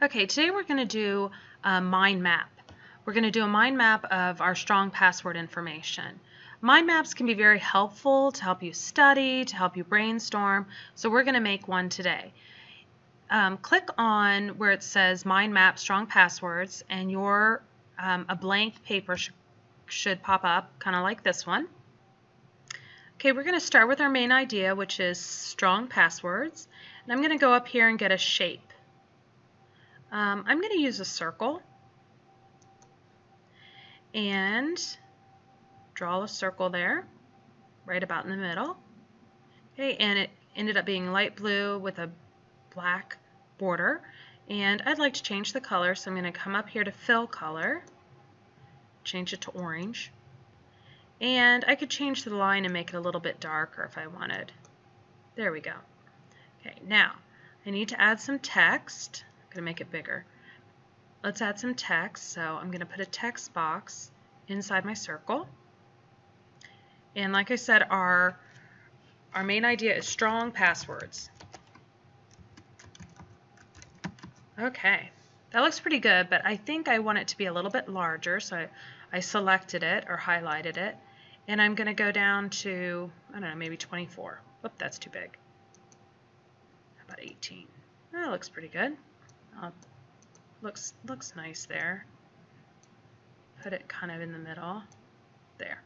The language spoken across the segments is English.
Okay, today we're going to do a mind map. We're going to do a mind map of our strong password information. Mind maps can be very helpful to help you study, to help you brainstorm, so we're going to make one today. Click on where it says mind map strong passwords, and a blank paper should pop up, kind of like this one. Okay, we're going to start with our main idea, which is strong passwords, and I'm going to go up here and get a shape. I'm going to use a circle and draw a circle there, right about in the middle. Okay, and it ended up being light blue with a black border. And I'd like to change the color, so I'm going to come up here to fill color, change it to orange. And I could change the line and make it a little bit darker if I wanted. There we go. Okay, now I need to add some text. I'm going to make it bigger. Let's add some text. So I'm going to put a text box inside my circle. And like I said, our main idea is strong passwords. Okay, that looks pretty good, but I think I want it to be a little bit larger, so I selected it or highlighted it, and I'm going to go down to, I don't know, maybe 24. Whoop, that's too big. How about 18? That looks pretty good. Looks nice there. Put it kind of in the middle. There.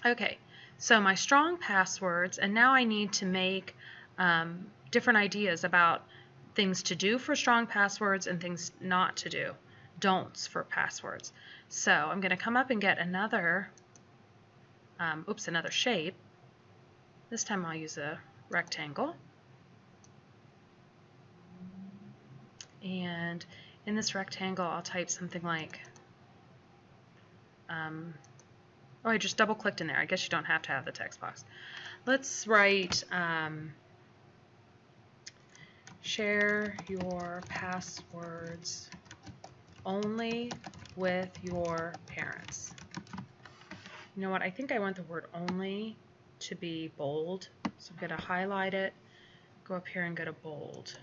Okay, so my strong passwords, and now I need to make different ideas about things to do for strong passwords and things not to do, don'ts for passwords. So I'm going to come up and get another, another shape. This time I'll use a rectangle. And in this rectangle I'll type something like, oh, I just double clicked in there. I guess you don't have to have the text box. Let's write share your passwords only with your parents. You know what? I think I want the word only to be bold. So I'm going to highlight it, go up here and go to bold.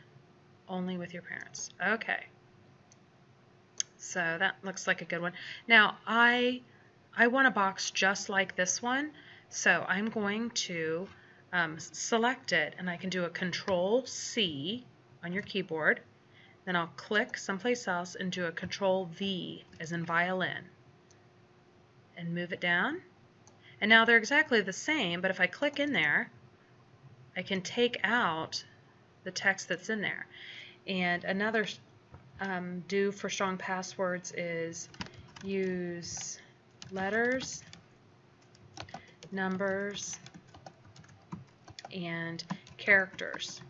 Only with your parents. Okay. So that looks like a good one. Now I want a box just like this one, so I'm going to select it, and I can do a Control-C on your keyboard. Then I'll click someplace else and do a Control-V as in violin and move it down. And now they're exactly the same, but if I click in there, I can take out the text that's in there. And another do for strong passwords is use letters, numbers, and characters.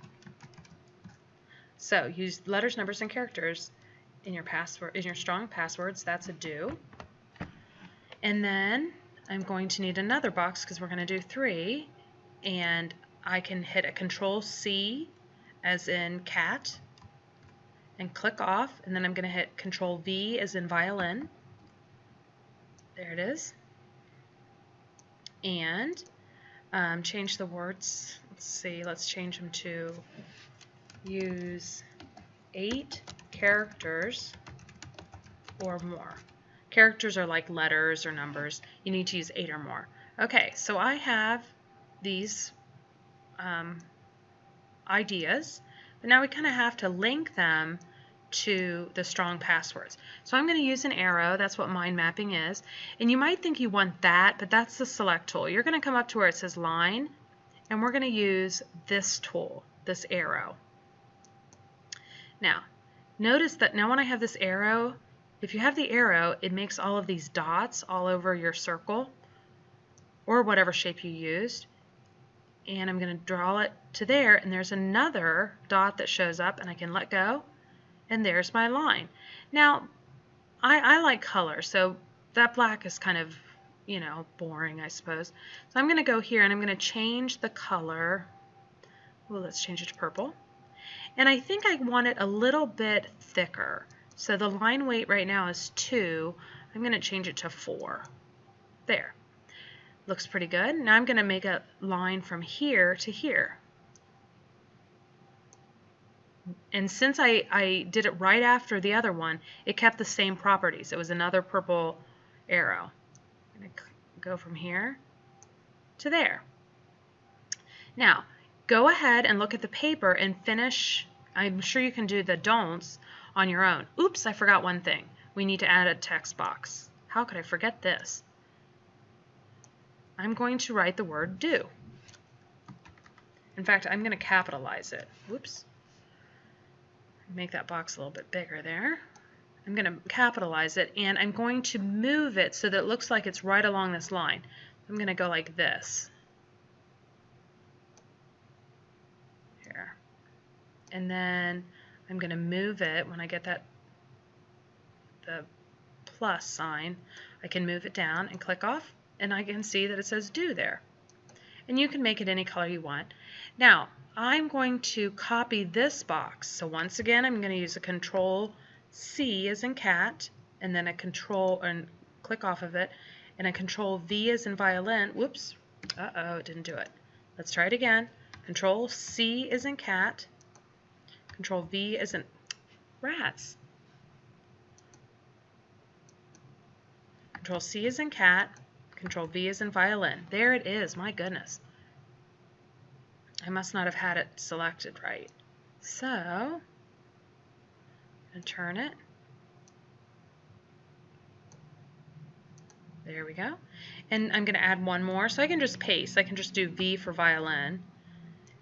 So use letters, numbers, and characters in your strong passwords. That's a do. And then I'm going to need another box because we're going to do 3, and I can hit a Control-C as in cat and click off, and then I'm going to hit Control-V as in violin. There it is. And change the words. Let's see, let's change them to use 8 characters or more. Characters are like letters or numbers. You need to use 8 or more. Okay, so I have these ideas, but now we kind of have to link them to the strong passwords. So I'm going to use an arrow. That's what mind mapping is. And you might think you want that, but that's the select tool. You're going to come up to where it says line, and we're going to use this tool, this arrow. Now, notice that now when I have this arrow, if you have the arrow, it makes all of these dots all over your circle or whatever shape you used. And I'm going to draw it to there, and there's another dot that shows up, and I can let go, and there's my line. Now, I like color, so that black is kind of, you know, boring, I suppose. So I'm going to go here, and I'm going to change the color. Well, let's change it to purple. And I think I want it a little bit thicker. So the line weight right now is 2. I'm going to change it to 4. There. Looks pretty good. Now I'm going to make a line from here to here. And since I did it right after the other one, it kept the same properties. It was another purple arrow. I'm going to go from here to there. Now, go ahead and look at the paper and finish. I'm sure you can do the don'ts on your own. Oops, I forgot one thing. We need to add a text box. How could I forget this? I'm going to write the word do. In fact, I'm going to capitalize it. Whoops. Make that box a little bit bigger there. I'm going to capitalize it, and I'm going to move it so that it looks like it's right along this line. I'm going to go like this. Here. And then I'm going to move it when I get the plus sign. I can move it down and click off, and I can see that it says do there. And you can make it any color you want. Now, I'm going to copy this box. So once again, I'm going to use a Control C as in cat, and then a Control and click off of it, and a Control V as in violin. Whoops. Uh-oh, it didn't do it. Let's try it again. Control C as in cat. Control V as in rats. Control C as in cat. Control V as in violin. There it is. My goodness. I must not have had it selected right. So, I'm going to turn it. There we go. And I'm going to add one more. So I can just paste. I can just do V for violin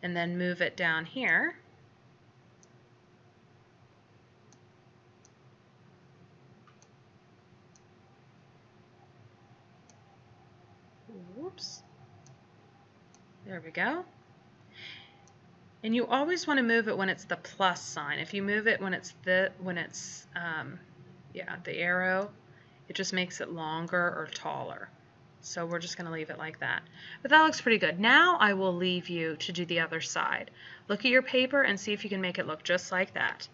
and then move it down here. Whoops. There we go. And you always want to move it when it's the plus sign. If you move it when it's the arrow, it just makes it longer or taller. So we're just going to leave it like that. But that looks pretty good. Now I will leave you to do the other side. Look at your paper and see if you can make it look just like that.